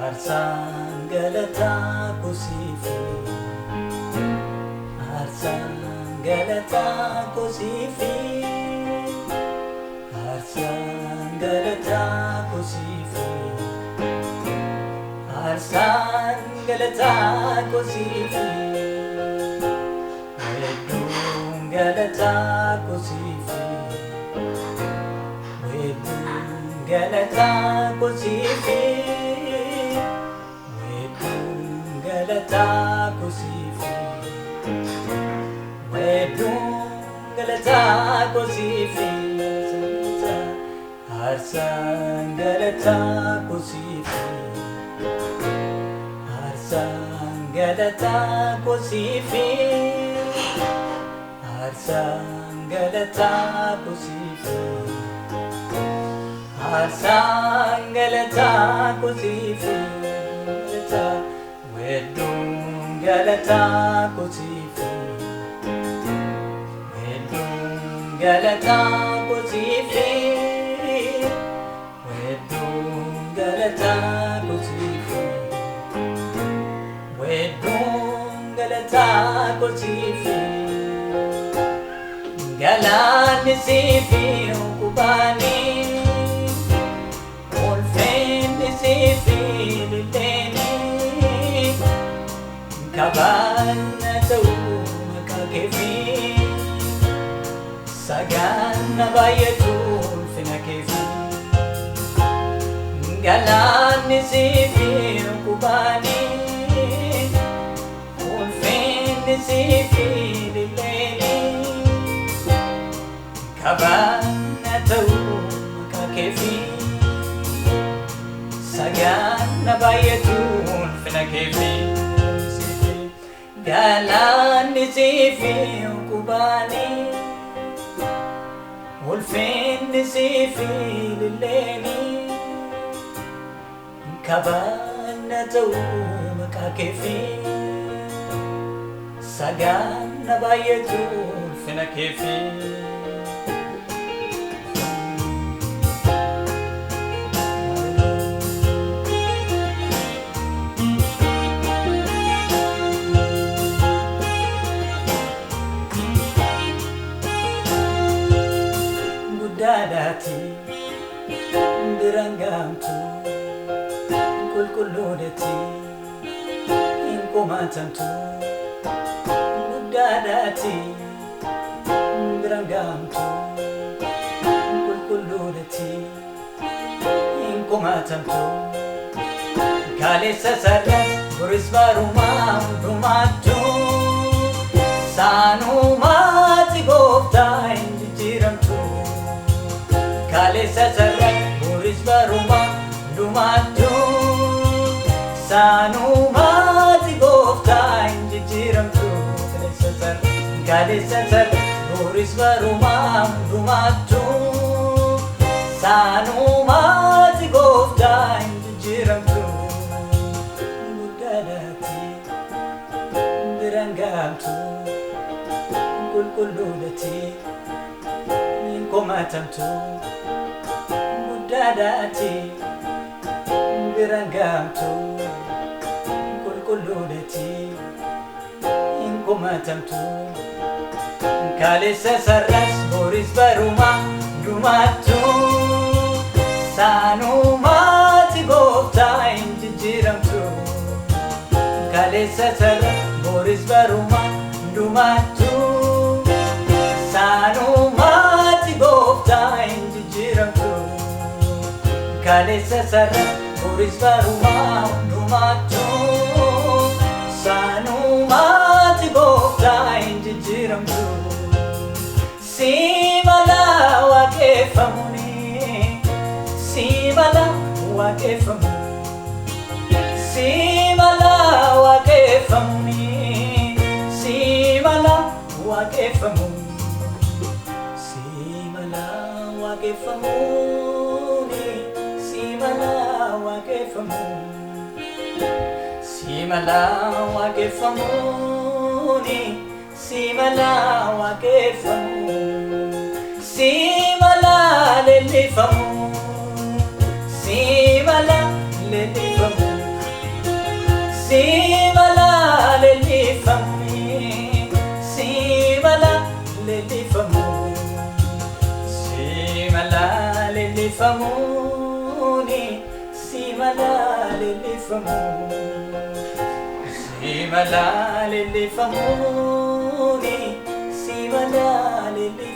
Arsaan galataa kusiifi Arsaan galataa kusiifi Arsaan galataa kusiifi Arsaan galataa kusiifi Wedduun galataa kusiifi Wedduun galataa kusiifi Galata kusifi, wedung galata kusifi, Arsaan galata kusifi, Arsaan galata kusifi, Arsaan galata kusifi, Arsaan galata kusifi. Wedung galata kusifi, wedung galata kusifi, wedung galata kusifi, wedung galata kusifi. Galan sifi ukubani, ulfen sifi lileni. Kaban ta'u makakefi, sagan na bayatul finakefi. Galan sifi ukubani, ulfen sifi lileni. Kaban ta'u makakefi, sagan na bayatul finakefi. Galan sifi ukubani, ulfen sifi lileni. Kaban ta'u makakefi, sagan na bayatul finakefi. Dadati birangamtu kulkuludati inkumatantu Dadati birangamtu kulkuludati inkumatantu Kalesa sarra burisbaruma rumatu sanumati gofta injiramtu Kalesa sarra burisbaruma rumatu sanumati gofta injiramtu Kalesa sarra burisbaruma rumatu sanumati gofta injiramtu Budadati birangamtu kulkuludati inkumatantu Budadati birangamtu kulkuludati inkumatantu Kalesa sarras burisbaruma rumatu sanumati gofta injiramtu Kalesa sarra burisbaruma rumatu sanumati gofta injiramtu Kalesa sarra burisbaruma rumatu sanumati gofta injiramtu Simala wakefamuni, simala wakefamuni, simala wakefamuni, simala wakefamuni, simala wakefamuni. waaqeffamu si mala waaqeffamuuni si mala waaqeffamu si mala leellifamu si mala leellifamu si mala leellifamu si mala leellifamu si mala leellifamuuni si mala leellifamu si mala leellifamuuni si mala leellifamu